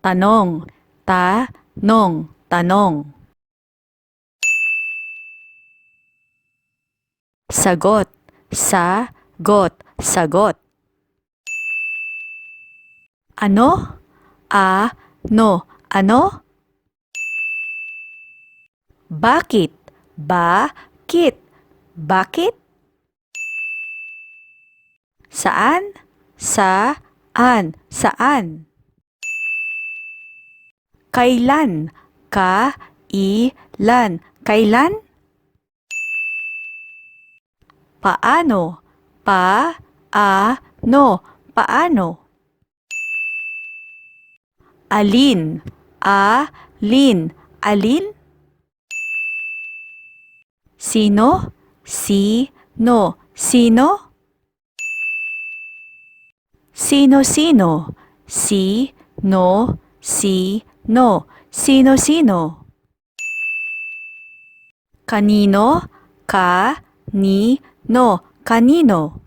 tanong, tanong, tanong. Sagot, sagot, sagot. Ano? Ano? Ano? Bakit? Bakit? Bakit? Saan? Saan? Saan? Kailan? Kailan? Kailan? Paano? Paano? Paano? Alin? Alin? Alin? Sino? Sino? Sino? Sino-sino? Sino? Sino? Sino-sino? Kanino? Kanino? Kanino?